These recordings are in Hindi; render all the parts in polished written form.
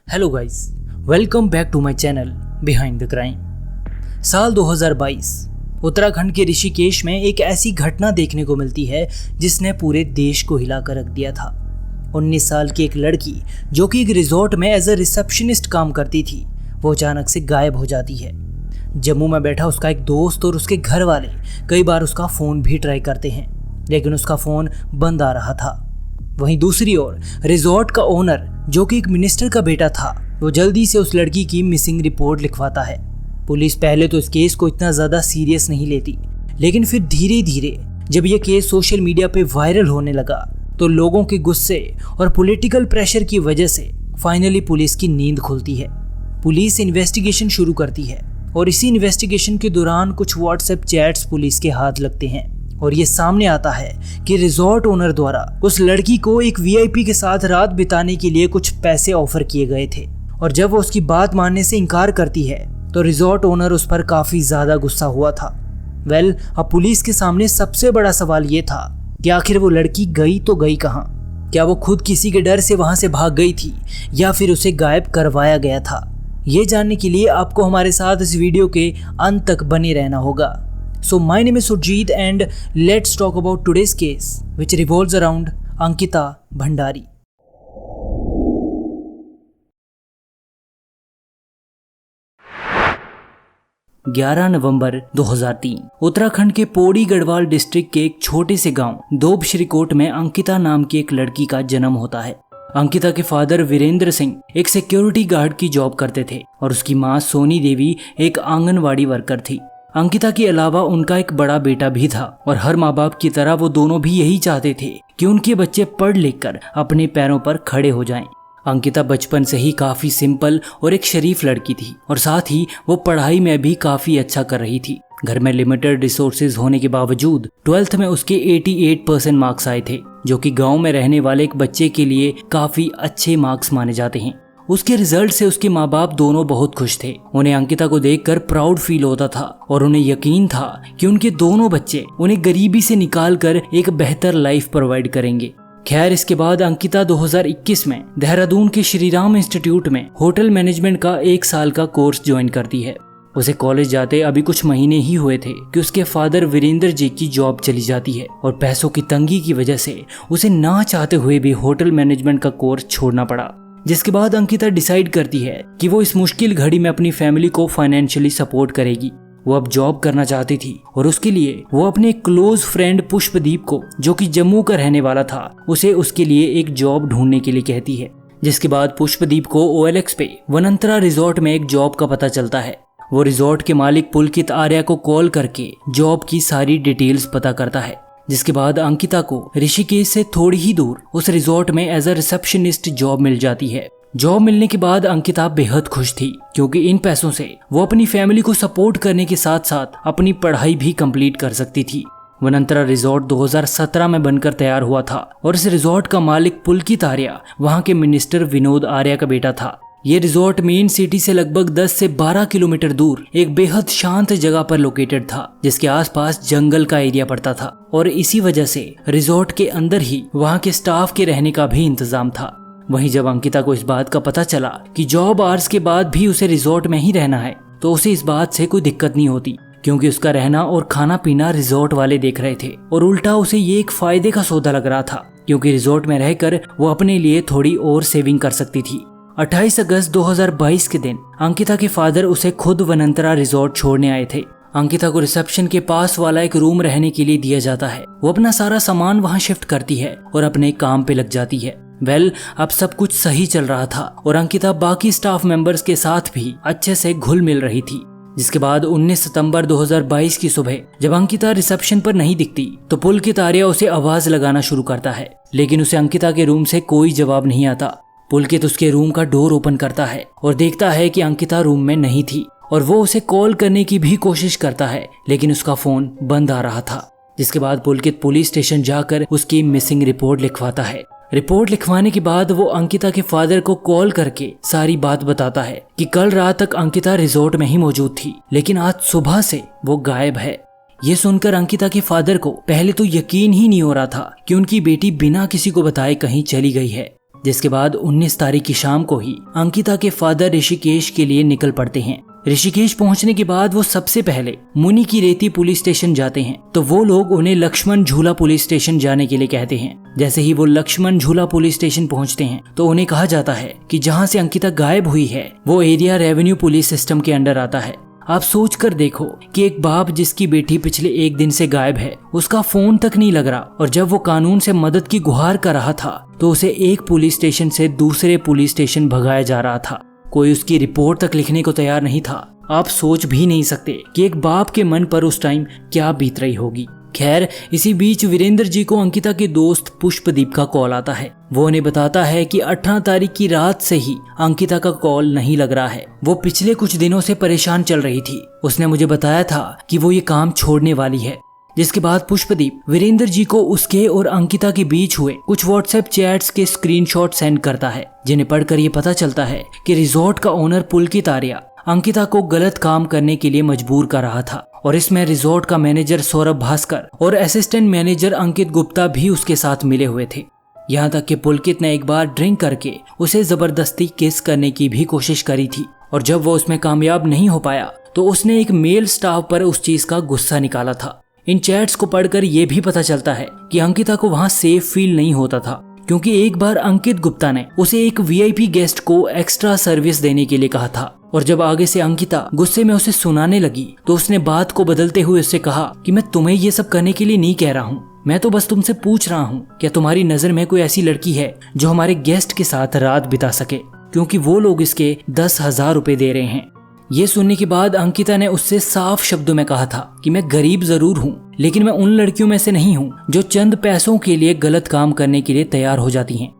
Hello guys, welcome back to my channel behind the crime. साल 2022 उत्तराखंड के ऋषिकेश में एक ऐसी घटना देखने को मिलती है जिसने पूरे देश को हिलाकर रख दिया था। 19 साल की एक लड़की जो कि एक रिजॉर्ट में एज अ रिसेप्शनिस्ट काम करती थी, वो अचानक से गायब हो जाती है। जम्मू में बैठा उसका एक दोस्त और उसके घर वाले कई बार उसका फ़ोन भी ट्राई करते हैं, लेकिन उसका फ़ोन बंद आ रहा था। वहीं दूसरी ओर रिजॉर्ट का ओनर जो कि एक मिनिस्टर का बेटा था, वो जल्दी से उस लड़की की मिसिंग रिपोर्ट लिखवाता है। पुलिस पहले तो इस केस को इतना ज़्यादा सीरियस नहीं लेती, लेकिन फिर धीरे धीरे जब यह केस सोशल मीडिया पे वायरल होने लगा तो लोगों के गुस्से और पॉलिटिकल प्रेशर की वजह से फाइनली पुलिस की नींद खुलती है। पुलिस इन्वेस्टिगेशन शुरू करती है और इसी इन्वेस्टिगेशन के दौरान कुछ व्हाट्सएप चैट्स पुलिस के हाथ लगते हैं और ये सामने आता है कि रिजॉर्ट ओनर द्वारा उस लड़की को एक वीआईपी के साथ रात बिताने के लिए कुछ पैसे ऑफर किए गए थे, और जब वो उसकी बात मानने से इनकार करती है तो रिजॉर्ट ओनर उस पर काफी ज्यादा गुस्सा हुआ था। अब पुलिस के सामने सबसे बड़ा सवाल ये था कि आखिर वो लड़की गई तो गई कहाँ? क्या वो खुद किसी के डर से वहां से भाग गई थी या फिर उसे गायब करवाया गया था? ये जानने के लिए आपको हमारे साथ इस वीडियो के अंत तक बने रहना होगा। So my name is Surjeet and let's talk about today's case which revolves around Ankita Bhandari. 11 नवंबर 2003 उत्तराखंड के पौड़ी गढ़वाल डिस्ट्रिक्ट के एक छोटे से गांव दोबश्रीकोट में अंकिता नाम की एक लड़की का जन्म होता है। अंकिता के फादर वीरेंद्र सिंह एक सिक्योरिटी गार्ड की जॉब करते थे और उसकी मां सोनी देवी एक आंगनवाड़ी वर्कर थी। अंकिता के अलावा उनका एक बड़ा बेटा भी था और हर माँ बाप की तरह वो दोनों भी यही चाहते थे कि उनके बच्चे पढ़ लिख कर अपने पैरों पर खड़े हो जाएं। अंकिता बचपन से ही काफी सिंपल और एक शरीफ लड़की थी और साथ ही वो पढ़ाई में भी काफी अच्छा कर रही थी। घर में लिमिटेड रिसोर्सेज होने के बावजूद 12th में उसके 88% मार्क्स आए थे, जो कि गाँव में रहने वाले एक बच्चे के लिए काफी अच्छे मार्क्स माने जाते हैं। उसके रिजल्ट से उसके माँ बाप दोनों बहुत खुश थे। उन्हें अंकिता को देखकर प्राउड फील होता था और उन्हें यकीन था कि उनके दोनों बच्चे उन्हें गरीबी से निकालकर एक बेहतर लाइफ प्रोवाइड करेंगे। खैर, इसके बाद अंकिता 2021 में देहरादून के श्रीराम इंस्टीट्यूट में होटल मैनेजमेंट का 1 साल का कोर्स ज्वाइन करती है। उसे कॉलेज जाते अभी कुछ महीने ही हुए थे कि उसके फादर वीरेंद्र जी की जॉब चली जाती है और पैसों की तंगी की वजह से उसे ना चाहते हुए भी होटल मैनेजमेंट का कोर्स छोड़ना पड़ा। जिसके बाद अंकिता डिसाइड करती है कि वो इस मुश्किल घड़ी में अपनी फैमिली को फाइनेंशियली सपोर्ट करेगी। वो अब जॉब करना चाहती थी और उसके लिए वो अपने क्लोज फ्रेंड पुष्पदीप को, जो कि जम्मू का रहने वाला था, उसे उसके लिए एक जॉब ढूंढने के लिए कहती है। जिसके बाद पुष्पदीप को OLX पे वनंतरा रिजॉर्ट में एक जॉब का पता चलता है। वो रिजॉर्ट के मालिक पुलकित आर्या को कॉल करके जॉब की सारी डिटेल्स पता करता है। जिसके बाद अंकिता को ऋषिकेश से थोड़ी ही दूर उस रिजॉर्ट में एज अ रिसेप्शनिस्ट जॉब मिल जाती है। जॉब मिलने के बाद अंकिता बेहद खुश थी, क्योंकि इन पैसों से वो अपनी फैमिली को सपोर्ट करने के साथ साथ अपनी पढ़ाई भी कंप्लीट कर सकती थी। वनंतरा रिजॉर्ट 2017 में बनकर तैयार हुआ था और इस रिजॉर्ट का मालिक पुलकित आर्या वहाँ के मिनिस्टर विनोद आर्या का बेटा था। ये रिजॉर्ट मेन सिटी से लगभग 10 से 12 किलोमीटर दूर एक बेहद शांत जगह पर लोकेटेड था, जिसके आसपास जंगल का एरिया पड़ता था और इसी वजह से रिजॉर्ट के अंदर ही वहाँ के स्टाफ के रहने का भी इंतजाम था। वहीं जब अंकिता को इस बात का पता चला कि जॉब आवर्स के बाद भी उसे रिजॉर्ट में ही रहना है, तो उसे इस बात से कोई दिक्कत नहीं होती, क्योंकि उसका रहना और खाना पीना रिजॉर्ट वाले देख रहे थे और उल्टा उसे ये एक फायदे का सौदा लग रहा था, क्योंकि रिजॉर्ट में रहकर वो अपने लिए थोड़ी और सेविंग कर सकती थी। 28 अगस्त 2022 के दिन अंकिता के फादर उसे खुद वनंतरा रिजॉर्ट छोड़ने आए थे। अंकिता को रिसेप्शन के पास वाला एक रूम रहने के लिए दिया जाता है। वो अपना सारा सामान वहां शिफ्ट करती है और अपने काम पे लग जाती है। अब सब कुछ सही चल रहा था और अंकिता बाकी स्टाफ मेंबर्स के साथ भी अच्छे से घुल मिल रही थी। जिसके बाद 19 सितंबर 2022 की सुबह जब अंकिता रिसेप्शन पर नहीं दिखती तो पुलकित आर्या उसे आवाज लगाना शुरू करता है, लेकिन उसे अंकिता के रूम से कोई जवाब नहीं आता। पुलकित उसके रूम का डोर ओपन करता है और देखता है कि अंकिता रूम में नहीं थी और वो उसे कॉल करने की भी कोशिश करता है, लेकिन उसका फोन बंद आ रहा था। जिसके बाद पुलकित पुलिस स्टेशन जाकर उसकी मिसिंग रिपोर्ट लिखवाता है। रिपोर्ट लिखवाने के बाद वो अंकिता के फादर को कॉल करके सारी बात बताता है कि कल रात तक अंकिता रिजॉर्ट में ही मौजूद थी, लेकिन आज सुबह से वो गायब है। ये सुनकर अंकिता के फादर को पहले तो यकीन ही नहीं हो रहा था कि उनकी बेटी बिना किसी को बताए कहीं चली गई है। जिसके बाद 19 तारीख की शाम को ही अंकिता के फादर ऋषिकेश के लिए निकल पड़ते हैं। ऋषिकेश पहुंचने के बाद वो सबसे पहले मुनि की रेती पुलिस स्टेशन जाते हैं, तो वो लोग उन्हें लक्ष्मण झूला पुलिस स्टेशन जाने के लिए कहते हैं। जैसे ही वो लक्ष्मण झूला पुलिस स्टेशन पहुंचते हैं तो उन्हें कहा जाता है कि जहां से अंकिता गायब हुई है वो एरिया रेवेन्यू पुलिस सिस्टम के अंडर आता है। आप सोच कर देखो कि एक बाप जिसकी बेटी पिछले 1 दिन से गायब है, उसका फोन तक नहीं लग रहा, और जब वो कानून से मदद की गुहार कर रहा था तो उसे एक पुलिस स्टेशन से दूसरे पुलिस स्टेशन भगाया जा रहा था। कोई उसकी रिपोर्ट तक लिखने को तैयार नहीं था। आप सोच भी नहीं सकते कि एक बाप के मन पर उस टाइम क्या बीत रही होगी। खैर, इसी बीच वीरेंद्र जी को अंकिता के दोस्त पुष्पदीप का कॉल आता है। वो उन्हें बताता है कि 18 तारीख की रात से ही अंकिता का कॉल नहीं लग रहा है। वो पिछले कुछ दिनों से परेशान चल रही थी। उसने मुझे बताया था कि वो ये काम छोड़ने वाली है। जिसके बाद पुष्पदीप वीरेंद्र जी को उसके और अंकिता के बीच हुए कुछ व्हाट्सएप चैट्स के स्क्रीनशॉट सेंड करता है, जिन्हें पढ़कर ये पता चलता है कि रिजॉर्ट का ओनर पुलकित आर्या अंकिता को गलत काम करने के लिए मजबूर कर रहा था, और इसमें रिजॉर्ट का मैनेजर सौरभ भास्कर और असिस्टेंट मैनेजर अंकित गुप्ता भी उसके साथ मिले हुए थे। यहाँ तक कि पुलकित ने एक बार ड्रिंक करके उसे जबरदस्ती किस करने की भी कोशिश करी थी, और जब वो उसमें कामयाब नहीं हो पाया तो उसने एक मेल स्टाफ पर उस चीज का गुस्सा निकाला था। इन चैट्स को पढ़कर यह भी पता चलता है कि अंकिता को वहां सेफ फील नहीं होता था, क्योंकि एक बार अंकित गुप्ता ने उसे एक वीआईपी गेस्ट को एक्स्ट्रा सर्विस देने के लिए कहा था, और जब आगे से अंकिता गुस्से में उसे सुनाने लगी तो उसने बात को बदलते हुए उससे कहा कि मैं तुम्हें ये सब करने के लिए नहीं कह रहा हूँ, मैं तो बस तुमसे पूछ रहा हूँ क्या तुम्हारी नजर में कोई ऐसी लड़की है जो हमारे गेस्ट के साथ रात बिता सके, क्योंकि वो लोग इसके 10,000 रुपए दे रहे हैं। ये सुनने के बाद अंकिता ने उससे साफ शब्दों में कहा था कि मैं गरीब जरूर हूँ, लेकिन मैं उन लड़कियों में से नहीं हूँ जो चंद पैसों के लिए गलत काम करने के लिए तैयार हो जाती हैं।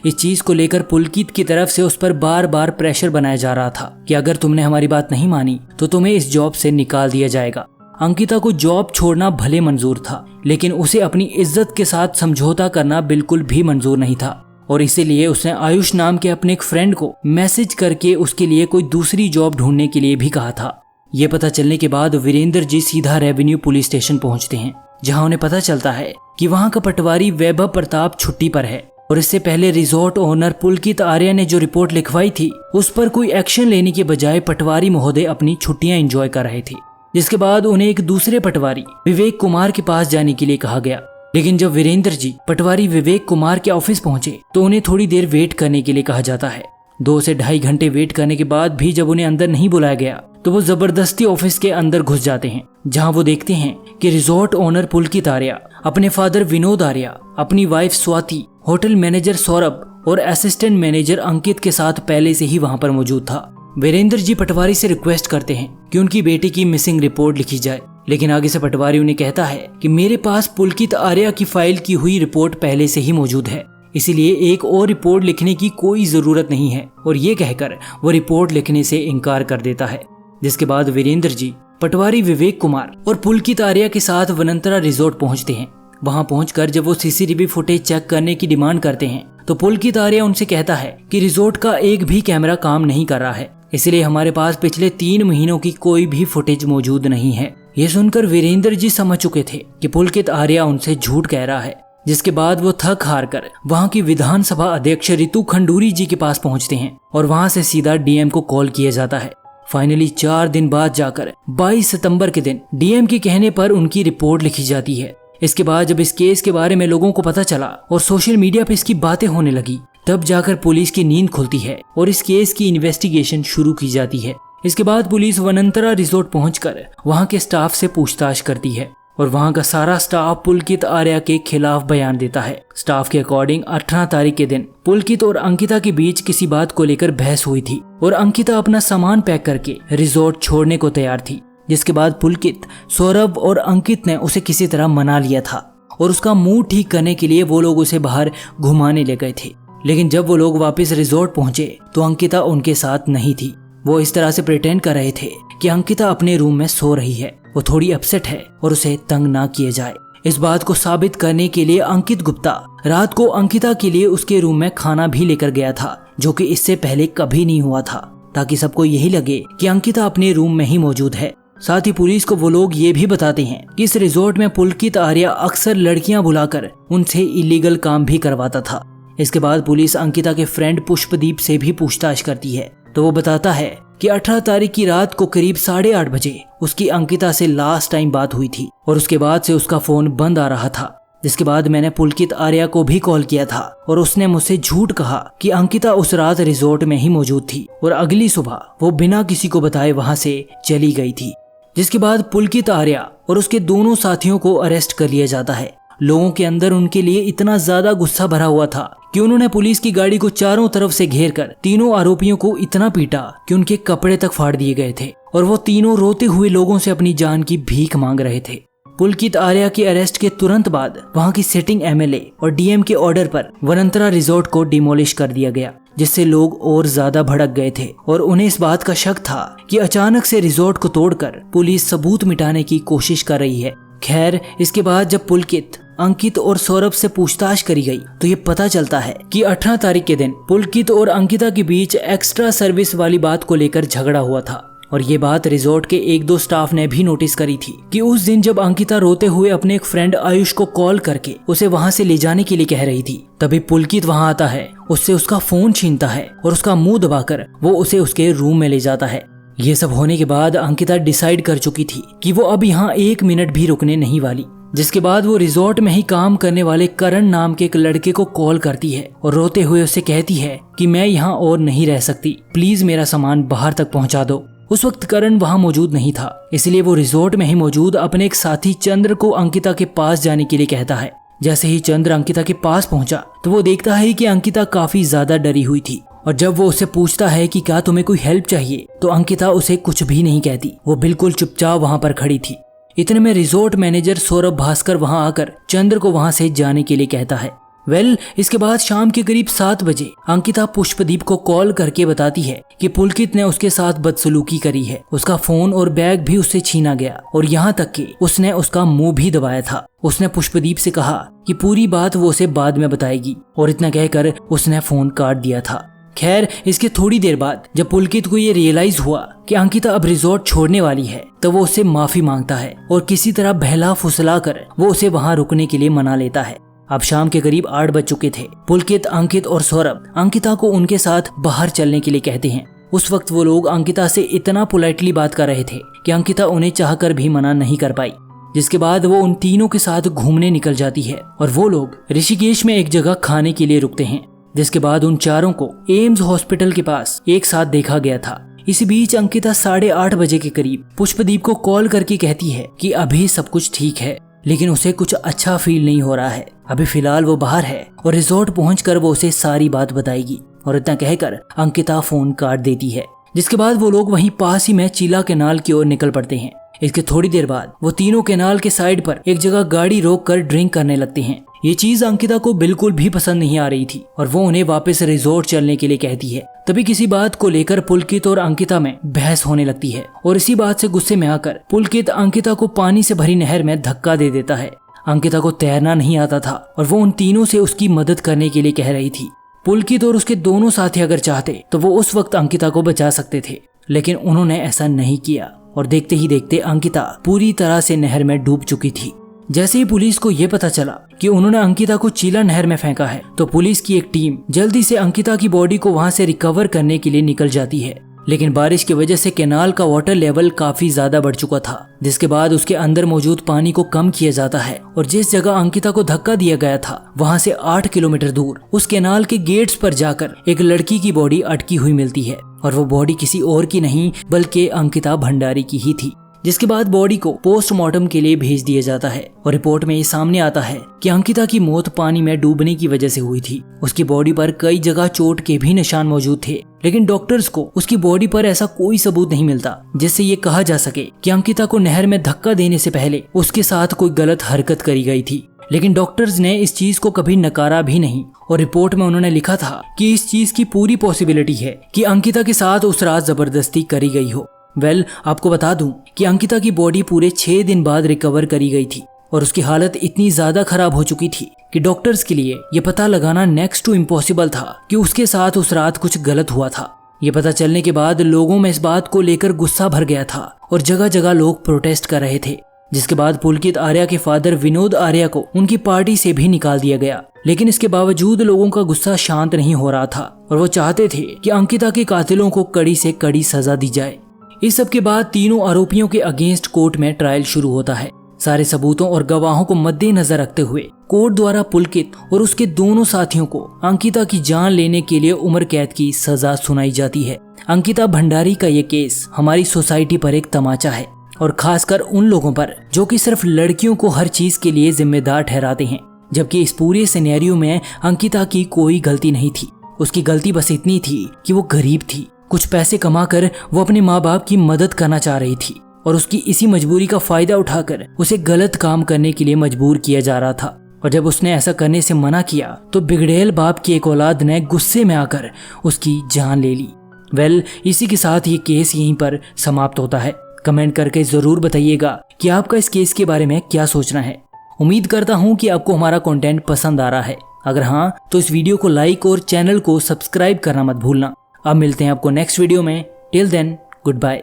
इस चीज को लेकर पुलकित की तरफ से उस पर बार बार प्रेशर बनाया जा रहा था कि अगर तुमने हमारी बात नहीं मानी तो तुम्हें इस जॉब से निकाल दिया जाएगा। अंकिता को जॉब छोड़ना भले मंजूर था, लेकिन उसे अपनी इज्जत के साथ समझौता करना बिल्कुल भी मंजूर नहीं था, और इसीलिए उसने आयुष नाम के अपने एक फ्रेंड को मैसेज करके उसके लिए कोई दूसरी जॉब ढूंढने के लिए भी कहा था। ये पता चलने के बाद वीरेंद्र जी सीधा रेवेन्यू पुलिस स्टेशन पहुंचते हैं, जहां उन्हें पता चलता है कि वहां का पटवारी वैभव प्रताप छुट्टी पर है, और इससे पहले रिजॉर्ट ओनर पुलकित आर्या ने जो रिपोर्ट लिखवाई थी उस पर कोई एक्शन लेने के बजाय पटवारी महोदय अपनी छुट्टियां एंजॉय कर रहे थे। जिसके बाद उन्हें एक दूसरे पटवारी विवेक कुमार के पास जाने के लिए कहा गया, लेकिन जब वीरेंद्र जी पटवारी विवेक कुमार के ऑफिस पहुंचे तो उन्हें थोड़ी देर वेट करने के लिए कहा जाता है। 2 से 2.5 घंटे वेट करने के बाद भी जब उन्हें अंदर नहीं बुलाया गया तो वो जबरदस्ती ऑफिस के अंदर घुस जाते हैं, जहां वो देखते हैं कि रिजॉर्ट ओनर पुलकित आर्या अपने फादर विनोद आर्या, अपनी wife Swati, hotel manager Saurabh और असिस्टेंट मैनेजर अंकित के साथ पहले से ही वहां पर मौजूद था। वीरेंद्र जी पटवारी से रिक्वेस्ट करते हैं कि उनकी बेटी की मिसिंग रिपोर्ट लिखी जाए, लेकिन आगे से पटवारी उन्हें कहता है कि मेरे पास पुलकित आर्या की फाइल की हुई रिपोर्ट पहले से ही मौजूद है, इसलिए एक और रिपोर्ट लिखने की कोई जरूरत नहीं है, और ये कहकर वो रिपोर्ट लिखने से इनकार कर देता है। जिसके बाद वीरेंद्र जी पटवारी विवेक कुमार और पुलकित आर्या के साथ वनंतरा रिजॉर्ट पहुंचते हैं। वहां पहुंचकर जब वो सीसीटीवी फुटेज चेक करने की डिमांड करते हैं तो पुलकित आर्या उनसे कहता है कि रिजॉर्ट का एक भी कैमरा काम नहीं कर रहा है, इसलिए हमारे पास पिछले 3 महीनों की कोई भी फुटेज मौजूद नहीं है। ये सुनकर वीरेंद्र जी समझ चुके थे कि पुलकित आर्या उनसे झूठ कह रहा है। जिसके बाद वो थक हार कर वहाँ की विधानसभा अध्यक्ष रितु खंडूरी जी के पास पहुँचते हैं, और वहाँ से सीधा डीएम को कॉल किया जाता है। फाइनली 4 दिन बाद जाकर 22 सितंबर के दिन डीएम के कहने पर उनकी रिपोर्ट लिखी जाती है। इसके बाद जब इस केस के बारे में लोगों को पता चला और सोशल मीडिया पे इसकी बातें होने लगी, तब जाकर पुलिस की नींद खुलती है और इस केस की इन्वेस्टिगेशन शुरू की जाती है। इसके बाद पुलिस वनंतरा रिजॉर्ट पहुंचकर वहां के स्टाफ से पूछताछ करती है, और वहां का सारा स्टाफ पुलकित आर्या के खिलाफ बयान देता है। स्टाफ के अकॉर्डिंग 18 तारीख के दिन पुलकित और अंकिता के बीच किसी बात को लेकर बहस हुई थी, और अंकिता अपना सामान पैक करके रिजॉर्ट छोड़ने को तैयार थी। जिसके बाद पुलकित, सौरभ और अंकित ने उसे किसी तरह मना लिया था, और उसका मूड ठीक करने के लिए वो लोग उसे बाहर घुमाने ले गए थे। लेकिन जब वो लोग वापस रिजॉर्ट पहुंचे तो अंकिता उनके साथ नहीं थी। वो इस तरह से प्रिटेंड कर रहे थे कि अंकिता अपने रूम में सो रही है, वो थोड़ी अपसेट है और उसे तंग ना किया जाए। इस बात को साबित करने के लिए अंकित गुप्ता रात को अंकिता के लिए उसके रूम में खाना भी लेकर गया था, जो कि इससे पहले कभी नहीं हुआ था, ताकि सबको यही लगे कि अंकिता अपने रूम में ही मौजूद है। साथ ही पुलिस को वो लोग ये भी बताते हैं कि इस रिजॉर्ट में पुलकित आर्या अक्सर लड़कियां बुलाकर उनसे इलीगल काम भी करवाता था। इसके बाद पुलिस अंकिता के फ्रेंड पुष्पदीप से भी पूछताछ करती है, तो वो बताता है कि 18 तारीख की रात को करीब 8:30 बजे उसकी अंकिता से लास्ट टाइम बात हुई थी और उसके बाद से उसका फोन बंद आ रहा था। जिसके बाद मैंने पुलकित आर्या को भी कॉल किया था और उसने मुझसे झूठ कहा कि अंकिता उस रात रिजॉर्ट में ही मौजूद थी और अगली सुबह वो बिना किसी को बताए वहां से चली गई थी। जिसके बाद पुलकित आर्या और उसके दोनों साथियों को अरेस्ट कर लिया जाता है। लोगों के अंदर उनके लिए इतना ज्यादा गुस्सा भरा हुआ था कि उन्होंने पुलिस की गाड़ी को चारों तरफ से घेर कर तीनों आरोपियों को इतना पीटा कि उनके कपड़े तक फाड़ दिए गए थे और वो तीनों रोते हुए लोगों से अपनी जान की भीख मांग रहे थे। पुलकित आर्या के अरेस्ट के तुरंत बाद वहां की सिटिंग एमएलए और डीएम के ऑर्डर पर वनंतरा रिजॉर्ट को डिमोलिश कर दिया गया, जिससे लोग और ज्यादा भड़क गए थे और उन्हें इस बात का शक था कि अचानक से रिजॉर्ट को तोड़कर पुलिस सबूत मिटाने की कोशिश कर रही है। खैर, इसके बाद जब पुलकित, अंकित और सौरभ से पूछताछ करी गई तो ये पता चलता है कि 18 तारीख के दिन पुलकित और अंकिता के बीच एक्स्ट्रा सर्विस वाली बात को लेकर झगड़ा हुआ था और ये बात रिजॉर्ट के 1-2 स्टाफ ने भी नोटिस करी थी कि उस दिन जब अंकिता रोते हुए अपने एक फ्रेंड आयुष को कॉल करके उसे वहां से ले जाने के लिए कह रही थी, तभी पुलकित वहां आता है, उससे उसका फोन छीनता है और उसका मुंह दबाकर वो उसे उसके रूम में ले जाता है। ये सब होने के बाद अंकिता डिसाइड कर चुकी थी कि वो अब यहाँ 1 मिनट भी रुकने नहीं वाली। जिसके बाद वो रिजॉर्ट में ही काम करने वाले करण नाम के एक लड़के को कॉल करती है और रोते हुए उसे कहती है कि मैं यहाँ और नहीं रह सकती, प्लीज मेरा सामान बाहर तक पहुँचा दो। उस वक्त करण वहां मौजूद नहीं था, इसलिए वो रिजॉर्ट में ही मौजूद अपने एक साथी चंद्र को अंकिता के पास जाने के लिए कहता है। जैसे ही चंद्र अंकिता के पास पहुंचा तो वो देखता है कि अंकिता काफी ज्यादा डरी हुई थी और जब वो उससे पूछता है कि क्या तुम्हें कोई हेल्प चाहिए तो अंकिता उसे कुछ भी नहीं कहती, वो बिल्कुल चुपचाप वहां पर खड़ी थी। इतने में रिजॉर्ट मैनेजर सौरभ भास्कर वहां आकर चंद्र को वहां से जाने के लिए कहता है। इसके बाद शाम के करीब 7 बजे अंकिता पुष्पदीप को कॉल करके बताती है कि पुलकित ने उसके साथ बदसलूकी करी है, उसका फोन और बैग भी उससे छीना गया और यहाँ तक कि उसने उसका मुंह भी दबाया था। उसने पुष्पदीप से कहा कि पूरी बात वो उसे बाद में बताएगी और इतना कहकर उसने फोन काट दिया था। खैर, इसके थोड़ी देर बाद जब पुलकित को ये रियलाइज हुआ कि अंकिता अब रिजॉर्ट छोड़ने वाली है तो वो उससे माफी मांगता है और किसी तरह बहला फुसला कर वो उसे वहां रुकने के लिए मना लेता है। अब शाम के करीब 8 बज चुके थे। पुलकित, अंकित और सौरभ अंकिता को उनके साथ बाहर चलने के लिए कहते हैं। उस वक्त वो लोग अंकिता से इतना पोलाइटली बात कर रहे थे कि अंकिता उन्हें चाहकर भी मना नहीं कर पाई। जिसके बाद वो उन तीनों के साथ घूमने निकल जाती है और वो लोग ऋषिकेश में एक जगह खाने के लिए रुकते हैं। जिसके बाद उन चारों को एम्स हॉस्पिटल के पास एक साथ देखा गया था। इसी बीच अंकिता 8:30 बजे के करीब पुष्पदीप को कॉल करके कहती है कि अभी सब कुछ ठीक है, लेकिन उसे कुछ अच्छा फील नहीं हो रहा है। अभी फिलहाल वो बाहर है और रिजॉर्ट पहुंचकर वो उसे सारी बात बताएगी और इतना कहकर अंकिता फोन काट देती है। जिसके बाद वो लोग वहीं पास ही में चीला कैनाल की ओर निकल पड़ते हैं। इसके थोड़ी देर बाद वो तीनों कैनाल के साइड पर एक जगह गाड़ी रोक कर ड्रिंक करने लगते हैं। ये चीज अंकिता को बिल्कुल भी पसंद नहीं आ रही थी और वो उन्हें वापस रिजॉर्ट चलने के लिए कहती है। तभी किसी बात को लेकर पुलकित और अंकिता में बहस होने लगती है और इसी बात से गुस्से में आकर पुलकित अंकिता को पानी से भरी नहर में धक्का दे देता है। अंकिता को तैरना नहीं आता था और वो उन तीनों से उसकी मदद करने के लिए कह रही थी। पुलकित और उसके दोनों साथी अगर चाहते तो वो उस वक्त अंकिता को बचा सकते थे, लेकिन उन्होंने ऐसा नहीं किया और देखते ही देखते अंकिता पूरी तरह से नहर में डूब चुकी थी। जैसे ही पुलिस को ये पता चला कि उन्होंने अंकिता को चीला नहर में फेंका है तो पुलिस की एक टीम जल्दी से अंकिता की बॉडी को वहां से रिकवर करने के लिए निकल जाती है। लेकिन बारिश की वजह से कैनाल का वाटर लेवल काफी ज्यादा बढ़ चुका था, जिसके बाद उसके अंदर मौजूद पानी को कम किया जाता है और जिस जगह अंकिता को धक्का दिया गया था वहां से 8 किलोमीटर दूर उस कैनाल के गेट्स पर जाकर एक लड़की की बॉडी अटकी हुई मिलती है और वो बॉडी किसी और की नहीं बल्कि अंकिता भंडारी की ही थी। जिसके बाद बॉडी को पोस्टमार्टम के लिए भेज दिया जाता है और रिपोर्ट में ये सामने आता है कि अंकिता की मौत पानी में डूबने की वजह से हुई थी। उसकी बॉडी पर कई जगह चोट के भी निशान मौजूद थे, लेकिन डॉक्टर्स को उसकी बॉडी पर ऐसा कोई सबूत नहीं मिलता जिससे ये कहा जा सके कि अंकिता को नहर में धक्का देने से पहले उसके साथ कोई गलत हरकत करी गई थी। लेकिन डॉक्टर्स ने इस चीज को कभी नकारा भी नहीं और रिपोर्ट में उन्होंने लिखा था कि इस चीज की पूरी पॉसिबिलिटी है कि अंकिता के साथ उस रात जबरदस्ती करी गई हो। आपको बता दूं कि अंकिता की बॉडी पूरे 6 दिन बाद रिकवर करी गई थी और उसकी हालत इतनी ज्यादा खराब हो चुकी थी कि डॉक्टर्स के लिए ये पता लगाना नेक्स्ट टू इम्पॉसिबल था कि उसके साथ उस रात कुछ गलत हुआ था। ये पता चलने के बाद लोगों में इस बात को लेकर गुस्सा भर गया था और जगह जगह लोग प्रोटेस्ट कर रहे थे। जिसके बाद पुलकित आर्या के फादर विनोद आर्या को उनकी पार्टी से भी निकाल दिया गया। लेकिन इसके बावजूद लोगों का गुस्सा शांत नहीं हो रहा था और वो चाहते थे कि अंकिता के कातिलों को कड़ी से कड़ी सजा दी जाए। इस सब के बाद तीनों आरोपियों के अगेंस्ट कोर्ट में ट्रायल शुरू होता है। सारे सबूतों और गवाहों को मद्देनजर रखते हुए कोर्ट द्वारा पुलकित और उसके दोनों साथियों को अंकिता की जान लेने के लिए उम्र कैद की सजा सुनाई जाती है। अंकिता भंडारी का ये केस हमारी सोसाइटी पर एक तमाचा है और खासकर उन लोगों पर जो कि सिर्फ लड़कियों को हर चीज के लिए जिम्मेदार ठहराते हैं, जबकि इस पूरे सिनेरियो में अंकिता की कोई गलती नहीं थी। उसकी गलती बस इतनी थी कि वो गरीब थी। कुछ पैसे कमाकर वो अपने माँ बाप की मदद करना चाह रही थी और उसकी इसी मजबूरी का फायदा उठाकर उसे गलत काम करने के लिए मजबूर किया जा रहा था। और जब उसने ऐसा करने से मना किया तो बिगड़ैल बाप की एक औलाद ने गुस्से में आकर उसकी जान ले ली। इसी के साथ ये केस यहीं पर समाप्त होता है। कमेंट करके जरूर बताइएगा कि आपका इस केस के बारे में क्या सोचना है। उम्मीद करता हूँ कि आपको हमारा कंटेंट पसंद आ रहा है। अगर हाँ तो इस वीडियो को लाइक और चैनल को सब्सक्राइब करना मत भूलना। अब मिलते हैं आपको नेक्स्ट वीडियो में। Till then good bye.